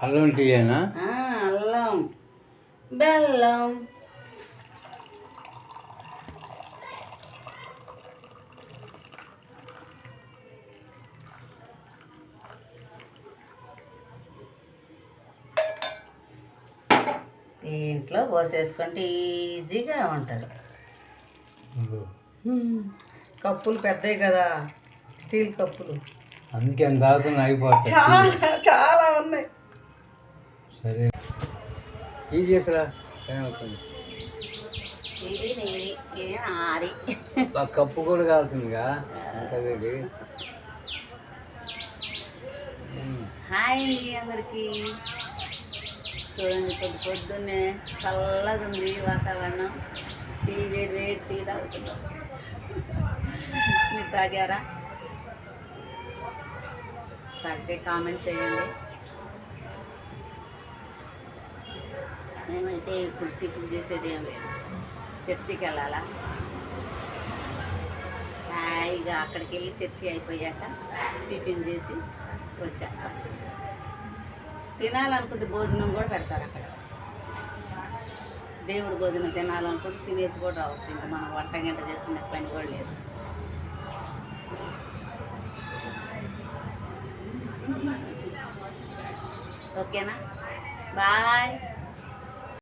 అల్లం టీయేనా? అల్లం బెల్లం దీంట్లో పోసేసుకుంటే ఈజీగా ఉంటుంది. కప్పులు పెద్దవి కదా, స్టీల్ కప్పులు, అందుకే ఎంత తాగుతున్నా అయిపోతుంది. చాలా చాలా ఉన్నాయి. సరే టీ చేసిరా, ఏమవుతుంది? కప్పు కూడా కావుతుందిగా. హాయ్ అందరికి. చూడండి పొద్దున్నే చల్లగా ఉంది వాతావరణం. టీ వేడి వేడి టీ తాగుతున్నాం. మీరు తాగారా? తాగితే కామెంట్ చేయండి. మేమైతే ఇప్పుడు టిఫిన్ చేసేది ఏం లేదు, చర్చికి వెళ్ళాలా. హాయిగా అక్కడికి వెళ్ళి చర్చి అయిపోయాక టిఫిన్ చేసి వచ్చా. తినాలనుకుంటే భోజనం కూడా పెడతారు అక్కడ. దేవుడు భోజనం తినాలనుకుంటే తినేసి కూడా రావచ్చు. ఇంకా మనం వంట గంట చేసుకునే పని కూడా లేదు. ఓకేనా? బాయ్.